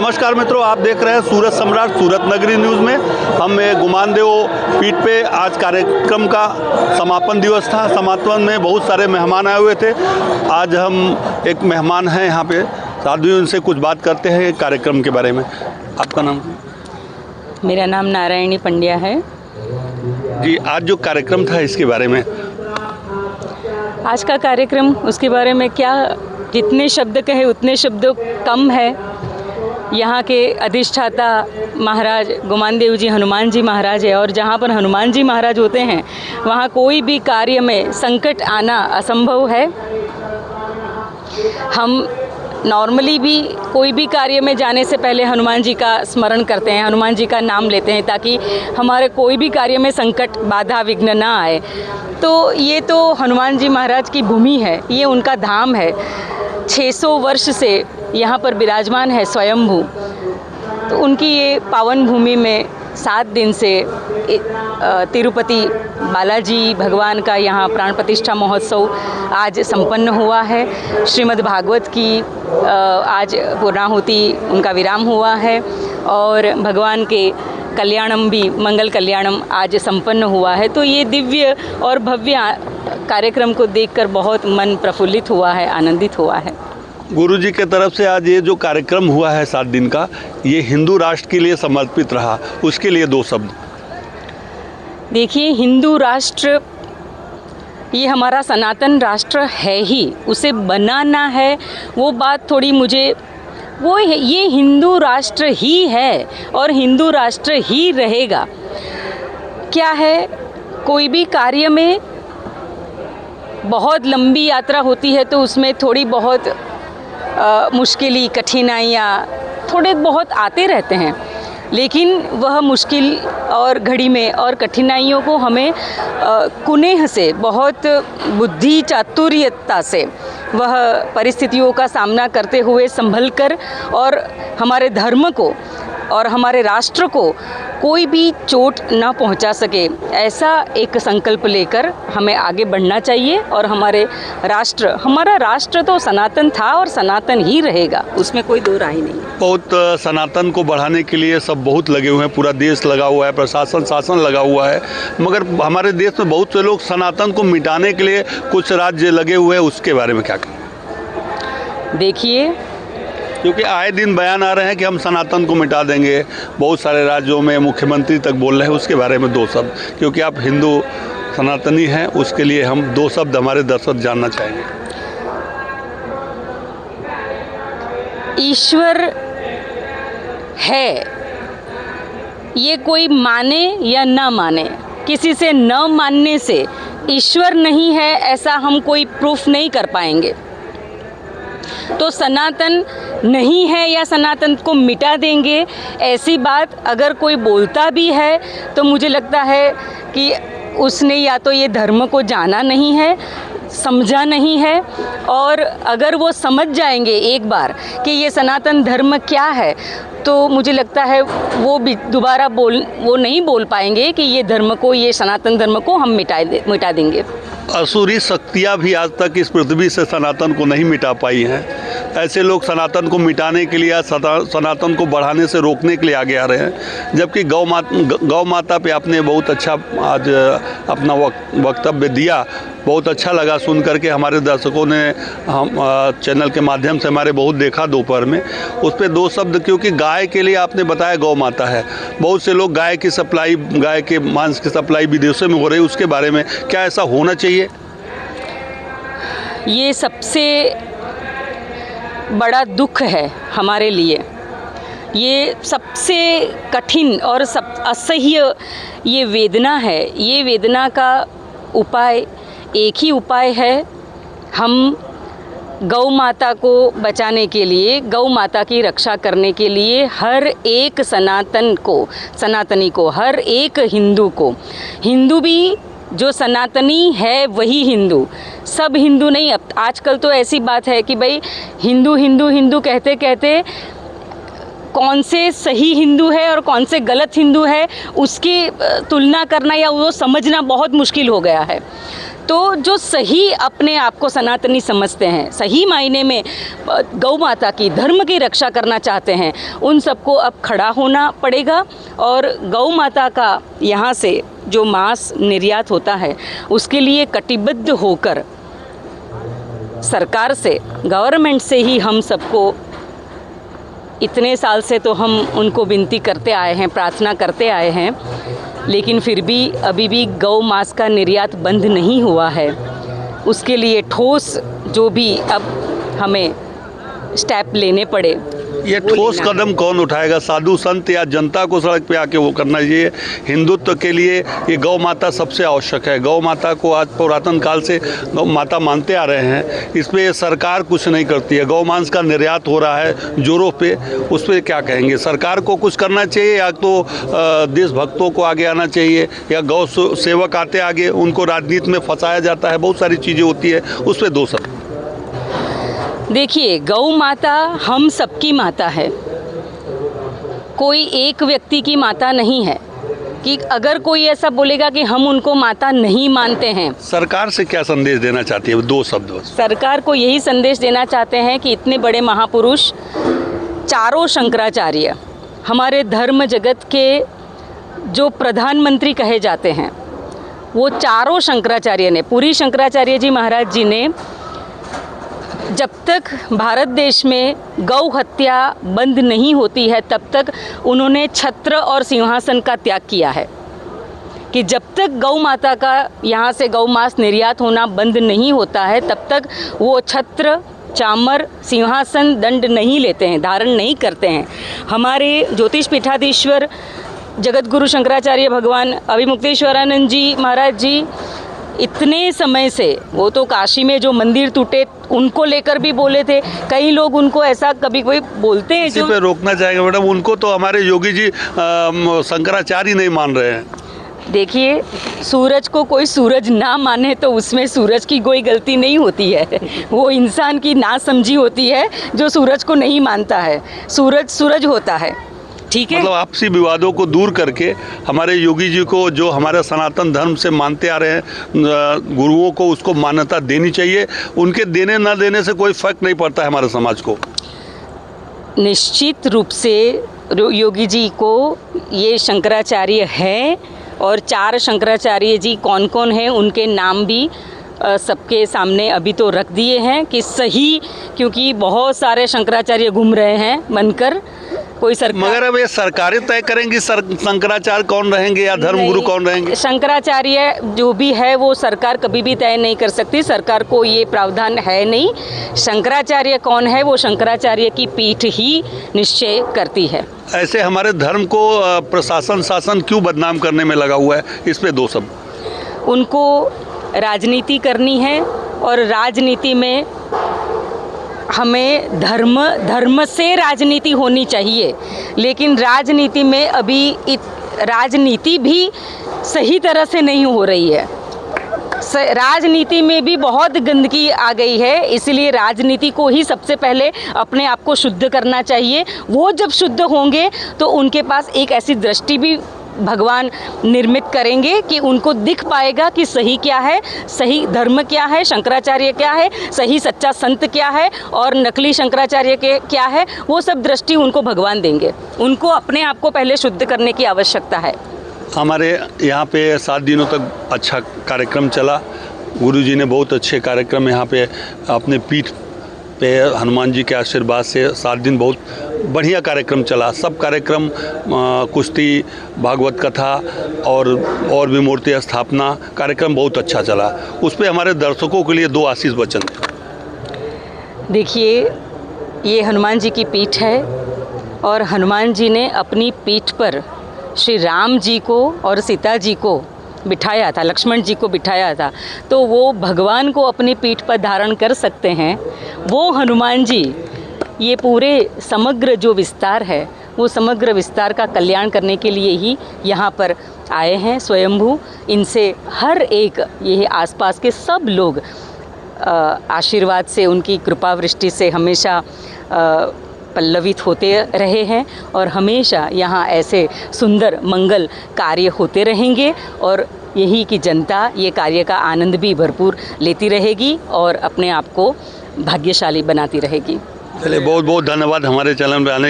नमस्कार मित्रों, आप देख रहे हैं सूरत सम्राट सूरत नगरी न्यूज़ में। हम गुमानदेव पीठ पे आज कार्यक्रम का समापन दिवस था। समापन में बहुत सारे मेहमान आए हुए थे। आज हम एक मेहमान हैं यहाँ पे, साथ ही उनसे कुछ बात करते हैं कार्यक्रम के बारे में। आपका नाम? मेरा नाम नारायणी पंड्या है जी। आज जो कार्यक्रम था इसके बारे में? आज का कार्यक्रम, उसके बारे में क्या, जितने शब्द कहे उतने शब्द कम है। यहाँ के अधिष्ठाता महाराज गुमानदेव जी हनुमान जी महाराज है, और जहाँ पर हनुमान जी महाराज होते हैं वहाँ कोई भी कार्य में संकट आना असंभव है। हम नॉर्मली भी कोई भी कार्य में जाने से पहले हनुमान जी का स्मरण करते हैं, हनुमान जी का नाम लेते हैं, ताकि हमारे कोई भी कार्य में संकट बाधा विघ्न ना आए। तो ये तो हनुमान जी महाराज की भूमि है, ये उनका धाम है। 600 वर्ष से यहाँ पर विराजमान है स्वयंभू। तो उनकी ये पावन भूमि में 7 दिन से तिरुपति बालाजी भगवान का यहाँ प्राण प्रतिष्ठा महोत्सव आज संपन्न हुआ है। श्रीमद् भागवत की आज पूर्णाहुति, उनका विराम हुआ है, और भगवान के कल्याणम भी, मंगल कल्याणम आज संपन्न हुआ है। तो ये दिव्य और भव्य कार्यक्रम को देखकर बहुत मन प्रफुल्लित हुआ है, आनंदित हुआ है। गुरुजी के तरफ से आज ये जो कार्यक्रम हुआ है 7 दिन का, ये हिंदू राष्ट्र के लिए समर्पित रहा, उसके लिए 2 शब्द। देखिए, हिंदू राष्ट्र ये हमारा सनातन राष्ट्र है ही, उसे बनाना है वो बात थोड़ी मुझे, वो ये हिंदू राष्ट्र ही है और हिंदू राष्ट्र ही रहेगा। क्या है, कोई भी कार्य में बहुत लंबी यात्रा होती है तो उसमें थोड़ी बहुत मुश्किलें, कठिनाइयाँ थोड़े बहुत आते रहते हैं, लेकिन वह मुश्किल और घड़ी में और कठिनाइयों को हमें कुनेह से, बहुत बुद्धि चातुर्यता से वह परिस्थितियों का सामना करते हुए संभल कर, और हमारे धर्म को और हमारे राष्ट्र को कोई भी चोट ना पहुंचा सके, ऐसा एक संकल्प लेकर हमें आगे बढ़ना चाहिए। और हमारा राष्ट्र तो सनातन था और सनातन ही रहेगा, उसमें कोई दो राय नहीं। बहुत सनातन को बढ़ाने के लिए सब बहुत लगे हुए हैं, पूरा देश लगा हुआ है, प्रशासन शासन लगा हुआ है, मगर हमारे देश में बहुत से लोग सनातन को मिटाने के लिए कुछ राज्य लगे हुए हैं, उसके बारे में क्या कहें? देखिए, क्योंकि आए दिन बयान आ रहे हैं कि हम सनातन को मिटा देंगे, बहुत सारे राज्यों में मुख्यमंत्री तक बोल रहे हैं, उसके बारे में 2 शब्द, क्योंकि आप हिंदू सनातनी हैं, उसके लिए हम 2 शब्द हमारे दर्शक जानना चाहेंगे। ईश्वर है, ये कोई माने या ना माने, किसी से न मानने से ईश्वर नहीं है ऐसा हम कोई प्रूफ नहीं कर पाएंगे। तो सनातन नहीं है या सनातन को मिटा देंगे, ऐसी बात अगर कोई बोलता भी है तो मुझे लगता है कि उसने या तो ये धर्म को जाना नहीं है, समझा नहीं है, और अगर वो समझ जाएंगे एक बार कि ये सनातन धर्म क्या है, तो मुझे लगता है वो भी दोबारा वो नहीं बोल पाएंगे कि ये धर्म को, ये सनातन धर्म को हम मिटा देंगे। असुरी शक्तियाँ भी आज तक इस पृथ्वी से सनातन को नहीं मिटा पाई हैं। ऐसे लोग सनातन को मिटाने के लिए, सनातन को बढ़ाने से रोकने के लिए आगे आ रहे हैं, जबकि गौ माता पे आपने बहुत अच्छा आज अपना वक्तव्य दिया। बहुत अच्छा लगा सुन करके। हमारे दर्शकों ने हम चैनल के माध्यम से हमारे बहुत देखा दोपहर में, उस पर 2 शब्द, क्योंकि गाय के लिए आपने बताया गौ माता है, बहुत से लोग गाय की सप्लाई, गाय के मांस की सप्लाई विदेशों में हो रही है, उसके बारे में क्या ऐसा होना चाहिए? ये सबसे बड़ा दुख है हमारे लिए, ये सबसे कठिन और असह्य ये वेदना है। ये वेदना का उपाय एक ही उपाय है, हम गौ माता को बचाने के लिए, गौ माता की रक्षा करने के लिए हर एक सनातनी को, हर एक हिंदू को, हिंदू भी जो सनातनी है वही हिंदू, सब हिंदू नहीं। अब आजकल तो ऐसी बात है कि भाई हिंदू हिंदू हिंदू कहते कहते कौन से सही हिंदू है और कौन से गलत हिंदू है, उसकी तुलना करना या वो समझना बहुत मुश्किल हो गया है। तो जो सही अपने आप को सनातनी समझते हैं, सही मायने में गौ माता की, धर्म की रक्षा करना चाहते हैं, उन सबको अब खड़ा होना पड़ेगा। और गौ माता का यहाँ से जो मांस निर्यात होता है उसके लिए कटिबद्ध होकर सरकार से, गवर्नमेंट से ही हम सबको, इतने साल से तो हम उनको विनती करते आए हैं, प्रार्थना करते आए हैं, लेकिन फिर भी अभी भी गौ मांस का निर्यात बंद नहीं हुआ है। उसके लिए ठोस जो भी अब हमें स्टेप लेने पड़े, ये ठोस कदम कौन उठाएगा? साधु संत या जनता को सड़क पे आके वो करना चाहिए। हिंदुत्व के लिए ये गौ माता सबसे आवश्यक है। गौ माता को आज पुरातन काल से गौ माता मानते आ रहे हैं। इस पर सरकार कुछ नहीं करती है। गौ मांस का निर्यात हो रहा है जोरों पे, उस पर क्या कहेंगे? सरकार को कुछ करना चाहिए, या तो देशभक्तों को आगे आना चाहिए, या गौ सेवक आते आगे, उनको राजनीति में फंसाया जाता है, बहुत सारी चीज़ें होती है, उस पर दो सब। देखिए, गौ माता हम सबकी माता है, कोई एक व्यक्ति की माता नहीं है। कि अगर कोई ऐसा बोलेगा कि हम उनको माता नहीं मानते हैं, सरकार से क्या संदेश देना चाहती है? दो शब्द बस। सरकार को यही संदेश देना चाहते हैं कि इतने बड़े महापुरुष, चारों शंकराचार्य, हमारे धर्म जगत के जो प्रधानमंत्री कहे जाते हैं, वो चारों शंकराचार्य ने, पूरी शंकराचार्य जी महाराज जी ने, जब तक भारत देश में गौ हत्या बंद नहीं होती है तब तक उन्होंने छत्र और सिंहासन का त्याग किया है। कि जब तक गौ माता का यहाँ से गौ मांस निर्यात होना बंद नहीं होता है तब तक वो छत्र, चामर, सिंहासन, दंड नहीं लेते हैं, धारण नहीं करते हैं। हमारे ज्योतिष पीठाधीश्वर जगत गुरु शंकराचार्य भगवान अभिमुक्तेश्वरानंद जी महाराज जी इतने समय से, वो तो काशी में जो मंदिर टूटे उनको लेकर भी बोले थे। कई लोग उनको ऐसा कभी कोई बोलते हैं इसी पे रोकना चाहेंगे मैडम, उनको तो हमारे योगी जी शंकराचार्य नहीं मान रहे हैं। देखिए, सूरज को कोई सूरज ना माने तो उसमें सूरज की कोई गलती नहीं होती है, वो इंसान की नासमझी होती है जो सूरज को नहीं मानता है। सूरज सूरज होता है, ठीक है। मतलब आपसी विवादों को दूर करके हमारे योगी जी को, जो हमारे सनातन धर्म से मानते आ रहे हैं गुरुओं को, उसको मान्यता देनी चाहिए। उनके देने ना देने से कोई फर्क नहीं पड़ता है हमारे समाज को। निश्चित रूप से योगी जी को ये शंकराचार्य है, और चार शंकराचार्य जी कौन कौन हैं उनके नाम भी सबके सामने अभी तो रख दिए हैं कि सही, क्योंकि बहुत सारे शंकराचार्य घूम रहे हैं बनकर, कोई सरकार। मगर अब ये सरकारें तय करेंगी शंकराचार्य कौन रहेंगे या धर्मगुरु कौन रहेंगे? शंकराचार्य जो भी है वो सरकार कभी भी तय नहीं कर सकती, सरकार को ये प्रावधान है नहीं। शंकराचार्य कौन है वो शंकराचार्य की पीठ ही निश्चय करती है। ऐसे हमारे धर्म को प्रशासन, शासन क्यों बदनाम करने में लगा हुआ है? इस पे दो सब। उनको राजनीति करनी है, और राजनीति में हमें धर्म से राजनीति होनी चाहिए, लेकिन राजनीति में अभी राजनीति भी सही तरह से नहीं हो रही है। राजनीति में भी बहुत गंदगी आ गई है, इसलिए राजनीति को ही सबसे पहले अपने आप को शुद्ध करना चाहिए। वो जब शुद्ध होंगे तो उनके पास एक ऐसी दृष्टि भी भगवान निर्मित करेंगे कि उनको दिख पाएगा कि सही क्या है, सही धर्म क्या है, शंकराचार्य क्या है, सही सच्चा संत क्या है और नकली शंकराचार्य के क्या है। वो सब दृष्टि उनको भगवान देंगे। उनको अपने आप को पहले शुद्ध करने की आवश्यकता है। हमारे यहाँ पे 7 दिनों तक अच्छा कार्यक्रम चला। गुरुजी ने बहुत अच्छे कार्यक्रम यहाँ पे अपने पीठ पे हनुमान जी के आशीर्वाद से 7 दिन बहुत बढ़िया कार्यक्रम चला। सब कार्यक्रम कुश्ती, भागवत कथा और भी मूर्ति स्थापना कार्यक्रम बहुत अच्छा चला। उस पे हमारे दर्शकों के लिए 2 आशीष वचन थे। देखिए, ये हनुमान जी की पीठ है, और हनुमान जी ने अपनी पीठ पर श्री राम जी को और सीता जी को बिठाया था, लक्ष्मण जी को बिठाया था। तो वो भगवान को अपनी पीठ पर धारण कर सकते हैं। वो हनुमान जी ये पूरे समग्र जो विस्तार है, वो समग्र विस्तार का कल्याण करने के लिए ही यहाँ पर आए हैं स्वयंभू। इनसे हर एक, ये आसपास के सब लोग आशीर्वाद से, उनकी कृपा वृष्टि से हमेशा पल्लवित होते रहे हैं, और हमेशा यहाँ ऐसे सुंदर मंगल कार्य होते रहेंगे। और यही कि जनता ये कार्य का आनंद भी भरपूर लेती रहेगी और अपने आप को भाग्यशाली बनाती रहेगी। चलिए बहुत बहुत धन्यवाद हमारे चैनल में आने